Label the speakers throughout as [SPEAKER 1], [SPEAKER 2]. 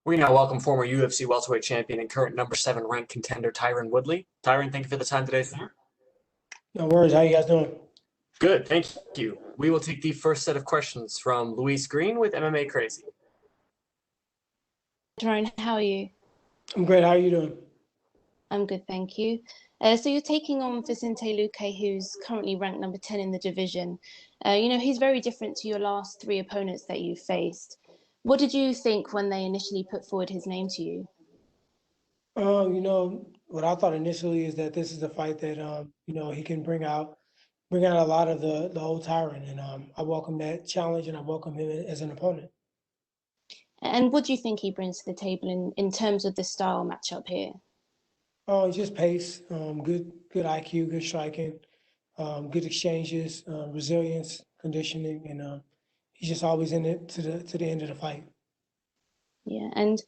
[SPEAKER 1] We now welcome former UFC welterweight champion and current number 7 ranked contender Tyron Woodley. Tyron, thank you for the time today, sir.
[SPEAKER 2] No worries. How you guys doing?
[SPEAKER 1] Good, thank you. We will take the first set of questions from Luis Green with MMA Crazy.
[SPEAKER 3] Tyron, how are you?
[SPEAKER 2] I'm great. How are you doing?
[SPEAKER 3] I'm good, thank you. So you're taking on Vicente Luque, who's currently ranked number 10 in the division. He's very different to your last 3 opponents that you faced. What did you think when they initially put forward his name to you?
[SPEAKER 2] What I thought initially is that this is a fight that he can bring out a lot of the old Tyron, and I welcome that challenge and I welcome him as an opponent.
[SPEAKER 3] And what do you think he brings to the table in terms of the style matchup here?
[SPEAKER 2] Oh, just pace, good IQ, good striking, good exchanges, resilience, conditioning, and he's just always in it to the end of the fight.
[SPEAKER 3] Yeah, and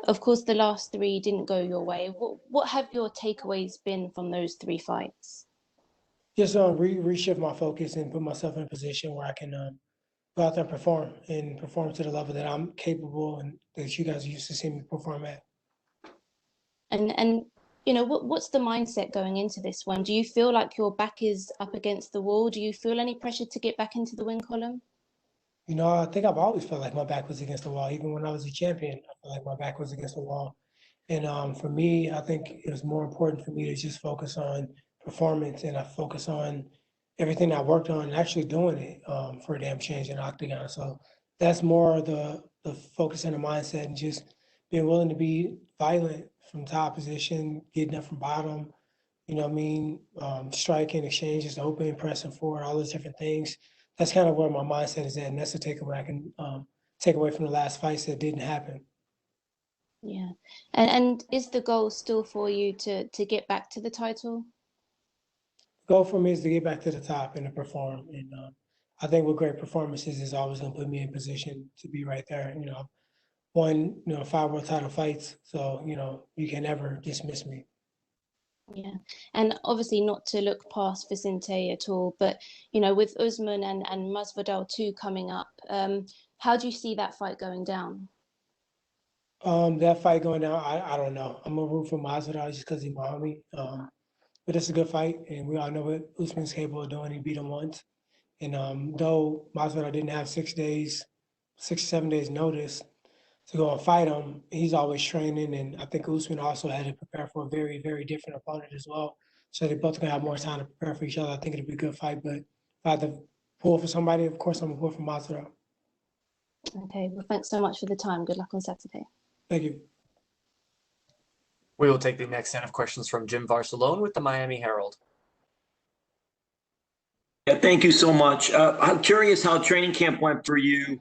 [SPEAKER 3] of course the last 3 didn't go your way. What have your takeaways been from those 3 fights?
[SPEAKER 2] Just reshift my focus and put myself in a position where I can go out there and perform to the level that I'm capable and that you guys used to see me perform at.
[SPEAKER 3] And what's the mindset going into this one? Do you feel like your back is up against the wall? Do you feel any pressure to get back into the win column?
[SPEAKER 2] I think I've always felt like my back was against the wall. Even when I was a champion, I felt like my back was against the wall. And for me, I think it was more important for me to just focus on performance, and I focus on everything I worked on and actually doing it for a damn change in the octagon. So that's more the focus and the mindset, and just being willing to be violent from top position, getting up from bottom, striking, exchanges, open, pressing forward, all those different things. That's kind of where my mindset is at, and that's the takeaway I can take away from the last fights that didn't happen.
[SPEAKER 3] Yeah. And is the goal still for you to get back to the title?
[SPEAKER 2] The goal for me is to get back to the top and to perform. And I think with great performances is always going to put me in position to be right there. I've won 5 world title fights, so you can never dismiss me.
[SPEAKER 3] Yeah. And obviously not to look past Vicente at all, but with Usman and Masvidal 2 coming up, how do you see that fight going down?
[SPEAKER 2] That fight going down, I don't know. I'm gonna root for Masvidal just because he's my homie. But it's a good fight, and we all know what Usman's capable of doing. He beat him once, and though Masvidal didn't have 6 or 7 days notice to go and fight him, he's always training, and I think Usman also had to prepare for a very, very different opponent as well. So they both gonna have more time to prepare for each other. I think it'll be a good fight, but if I had to pull for somebody, of course I'm gonna pull for Masvidal.
[SPEAKER 3] Okay, well, thanks so much for the time. Good luck on Saturday.
[SPEAKER 2] Thank you.
[SPEAKER 1] We will take the next set of questions from Jim Varsalone with the Miami Herald.
[SPEAKER 4] Yeah, thank you so much. I'm curious how training camp went for you.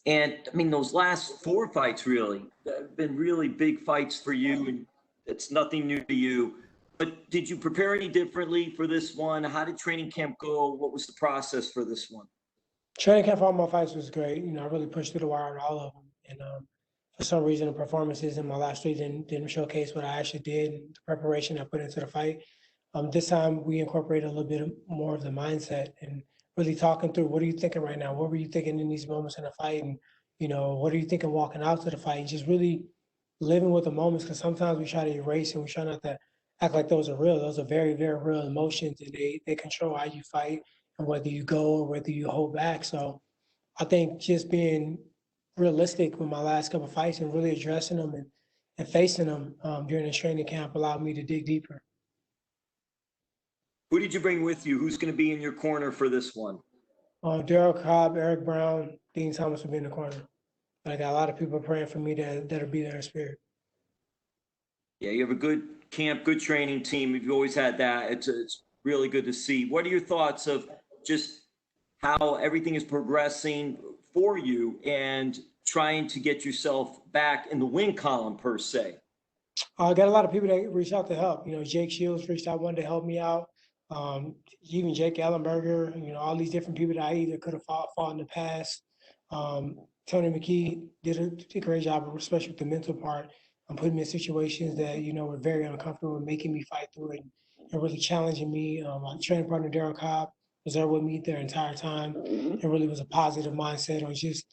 [SPEAKER 4] And I mean, those last 4 fights really have been really big fights for you, and it's nothing new to you. But did you prepare any differently for this one? How did training camp go? What was the process for this one?
[SPEAKER 2] Training camp for all my fights was great. I really pushed through the wire on all of them. And for some reason, the performances in my last 3 didn't showcase what I actually did and the preparation I put into the fight. This time, we incorporated a little bit more of the mindset and really talking through, what are you thinking right now? What were you thinking in these moments in the fight? And, what are you thinking walking out to the fight? And just really living with the moments, because sometimes we try to erase and we try not to act like those are real. Those are very, very real emotions, and they control how you fight and whether you go or whether you hold back. So I think just being realistic with my last couple of fights and really addressing them and facing them during the training camp allowed me to dig deeper.
[SPEAKER 4] Who did you bring with you? Who's going to be in your corner for this one?
[SPEAKER 2] Daryl Cobb, Eric Brown, Dean Thomas will be in the corner. But I got a lot of people praying for me that'll be there in spirit.
[SPEAKER 4] Yeah, you have a good camp, good training team. You've always had that. It's really good to see. What are your thoughts of just how everything is progressing for you and trying to get yourself back in the win column per se?
[SPEAKER 2] I got a lot of people that reached out to help. Jake Shields reached out, wanted to help me out. Even Jake Ellenberger, all these different people that I either could have fought in the past. Tony McKee did a great job, especially with the mental part, putting me in situations that, were very uncomfortable and making me fight through it and really challenging me. My training partner, Daryl Cobb, was there with me their entire time. It really was a positive mindset on just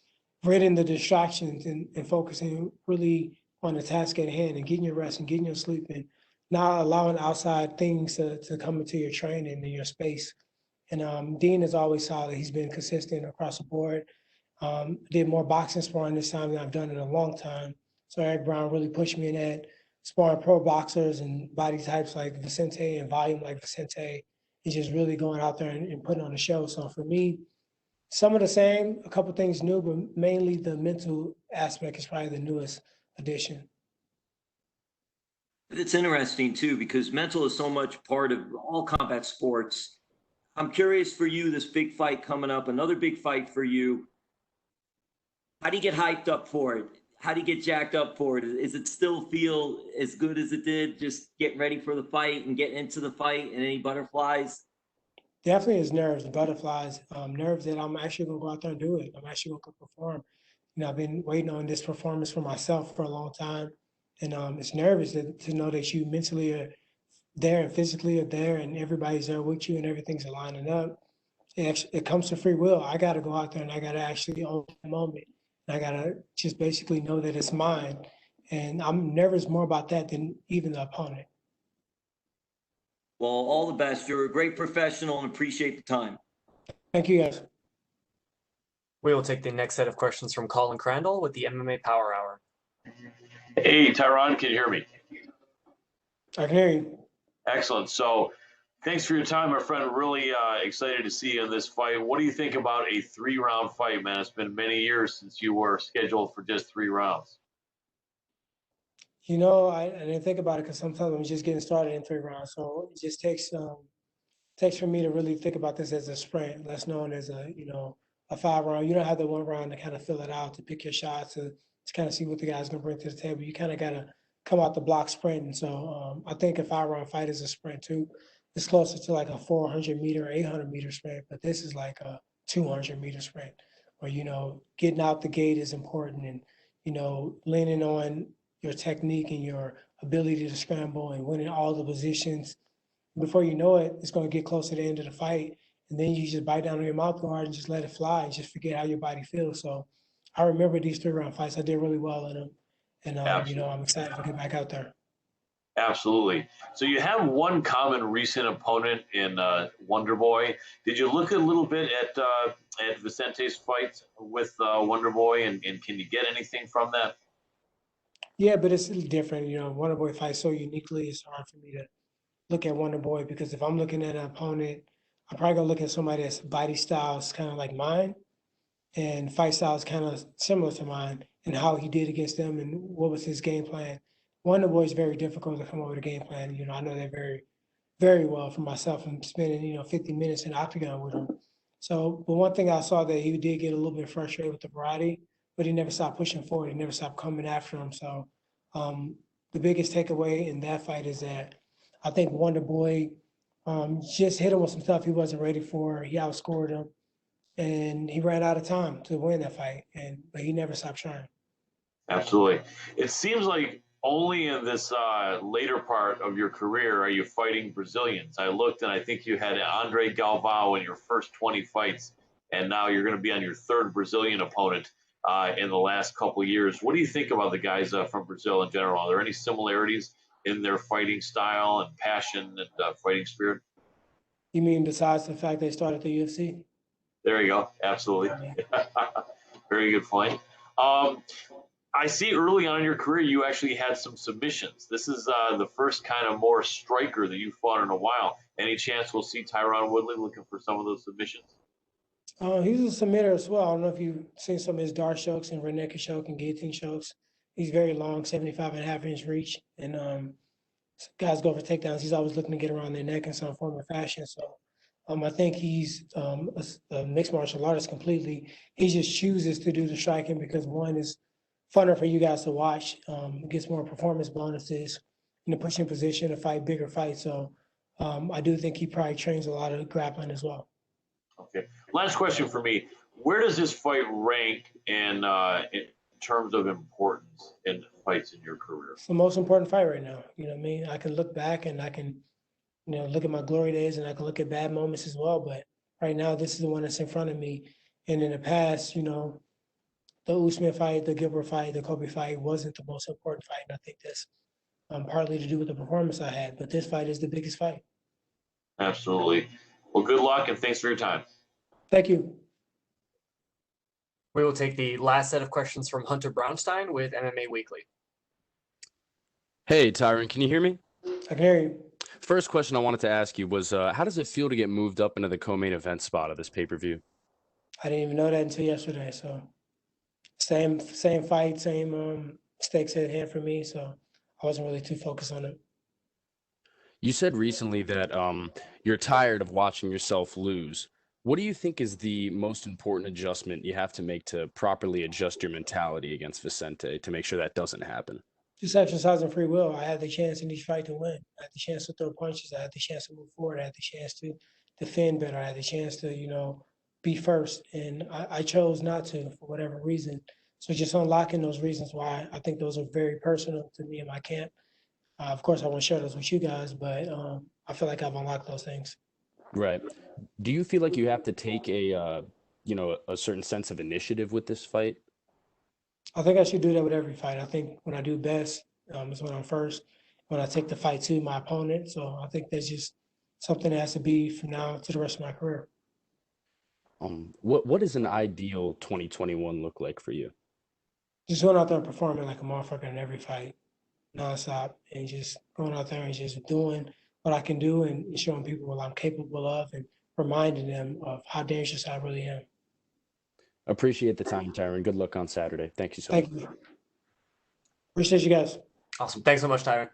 [SPEAKER 2] ridding the distractions and focusing really on the task at hand and getting your rest and getting your sleep and not allowing outside things to come into your training and your space. And Dean is always solid. He's been consistent across the board. Did more boxing sparring this time than I've done in a long time. So Eric Brown really pushed me in that, sparring pro boxers and body types like Vicente and volume like Vicente. He's just really going out there and putting on a show. So for me, some of the same, a couple things new, but mainly the mental aspect is probably the newest addition.
[SPEAKER 4] It's interesting too, because mental is so much part of all combat sports. I'm curious for you, this big fight coming up, another big fight for you. How do you get hyped up for it? How do you get jacked up for it? Is it still feel as good as it did, just getting ready for the fight and getting into the fight, and any butterflies?
[SPEAKER 2] Definitely is nerves, the butterflies, nerves that I'm actually gonna go out there and do it. I'm actually gonna go perform. You know, I've been waiting on this performance for myself for a long time. And it's nervous to know that you mentally are there and physically are there and everybody's there with you and everything's lining up. It comes to free will. I got to go out there and I got to actually own the moment. And I got to just basically know that it's mine. And I'm nervous more about that than even the opponent.
[SPEAKER 4] Well, all the best. You're a great professional and appreciate the time.
[SPEAKER 2] Thank you, guys.
[SPEAKER 1] We will take the next set of questions from Colin Crandall with the MMA Power Hour.
[SPEAKER 5] Hey, Tyron, can you hear me?
[SPEAKER 2] I can hear you.
[SPEAKER 5] Excellent. So thanks for your time, my friend. Really excited to see you in this fight. What do you think about a 3-round fight, man? It's been many years since you were scheduled for just 3 rounds.
[SPEAKER 2] You know, I didn't think about it because sometimes I'm just getting started in 3 rounds. So it just takes for me to really think about this as a sprint, less known as a 5 round. You don't have the 1 round to kind of fill it out, to pick your shots, to kind of see what the guy's going to bring to the table. You kind of got to come out the block sprint. And so I think a 5 round fight is a sprint too. It's closer to like a 400-meter, 800-meter sprint, but this is like a 200-meter sprint where, getting out the gate is important and, leaning on your technique and your ability to scramble and winning all the positions. Before you know it, it's going to get close to the end of the fight. And then you just bite down on your mouth guard and just let it fly and just forget how your body feels. So I remember these 3-round fights. I did really well in them. And, I'm excited to get back out there.
[SPEAKER 5] Absolutely. So you have one common recent opponent in Wonder Boy. Did you look a little bit at Vicente's fight with Wonder Boy, and can you get anything from that?
[SPEAKER 2] Yeah, but it's different. Wonder Boy fights so uniquely. It's hard for me to look at Wonder Boy because if I'm looking at an opponent, I'm probably going to look at somebody that's body style is kind of like mine and fight style is kind of similar to mine and how he did against them and what was his game plan. Wonder Boy is very difficult to come up with a game plan. I know that very, very well for myself and spending, 50 minutes in the octagon with him. So, but one thing I saw that he did get a little bit frustrated with the variety, but he never stopped pushing forward. He never stopped coming after him. So the biggest takeaway in that fight is that I think Wonder Boy just hit him with some stuff he wasn't ready for. He outscored him and he ran out of time to win that fight. But he never stopped trying.
[SPEAKER 5] Absolutely. It seems like only in this later part of your career are you fighting Brazilians. I looked and I think you had Andre Galvao in your first 20 fights, and now you're going to be on your 3rd Brazilian opponent in the last couple of years. What do you think about the guys from Brazil in general? Are there any similarities in their fighting style and passion and fighting spirit?
[SPEAKER 2] You mean besides the fact they started the UFC?
[SPEAKER 5] There you go. Absolutely. Very good point. I see early on in your career you actually had some submissions. This is the first kind of more striker that you fought in a while. Any chance we'll see Tyron Woodley looking for some of those submissions?
[SPEAKER 2] He's a submitter as well. I don't know if you've seen some of his dart strokes and rear naked choke and guillotine strokes. He's very long, 75.5-inch reach. And guys go for takedowns. He's always looking to get around their neck in some form or fashion. So I think he's a mixed martial artist completely. He just chooses to do the striking because one is funner for you guys to watch. Gets more performance bonuses in the pushing position to fight bigger fights. So I do think he probably trains a lot of grappling as well.
[SPEAKER 5] Okay. Last question for me. Where does this fight rank in terms of importance in fights in your career?
[SPEAKER 2] It's the most important fight right now. You know what I mean? I can look back and I can, look at my glory days and I can look at bad moments as well. But right now, this is the one that's in front of me. And in the past, the Usman fight, the Gilbert fight, the Kobe fight wasn't the most important fight. And I think that's partly to do with the performance I had. But this fight is the biggest fight.
[SPEAKER 5] Absolutely. Well, good luck and thanks for your time.
[SPEAKER 2] Thank you.
[SPEAKER 1] We will take the last set of questions from Hunter Brownstein with MMA Weekly.
[SPEAKER 6] Hey, Tyron, can you hear me?
[SPEAKER 2] I can hear you.
[SPEAKER 6] First question I wanted to ask you was, how does it feel to get moved up into the co-main event spot of this pay-per-view?
[SPEAKER 2] I didn't even know that until yesterday. So same fight, same stakes at hand for me. So I wasn't really too focused on it.
[SPEAKER 6] You said recently that you're tired of watching yourself lose. What do you think is the most important adjustment you have to make to properly adjust your mentality against Vicente to make sure that doesn't happen?
[SPEAKER 2] Just exercising free will. I had the chance in each fight to win. I had the chance to throw punches. I had the chance to move forward. I had the chance to defend better. I had the chance to, be first. And I chose not to for whatever reason. So just unlocking those reasons why, I think those are very personal to me and my camp. Of course, I want to share those with you guys, but I feel like I've unlocked those things.
[SPEAKER 6] Right. Do you feel like you have to take a certain sense of initiative with this fight?
[SPEAKER 2] I think I should do that with every fight. I think when I do best is when I'm first, when I take the fight to my opponent. So I think that's just something that has to be from now to the rest of my career.
[SPEAKER 6] What does an ideal 2021 look like for you?
[SPEAKER 2] Just going out there and performing like a motherfucker in every fight, nonstop, and just going out there and just doing what I can do and showing people what I'm capable of and reminding them of how dangerous I really am.
[SPEAKER 6] Appreciate the time, Tyron. Good luck on Saturday. Thank you so much.
[SPEAKER 2] Thank you. Appreciate you guys.
[SPEAKER 1] Awesome. Thanks so much, Tyron.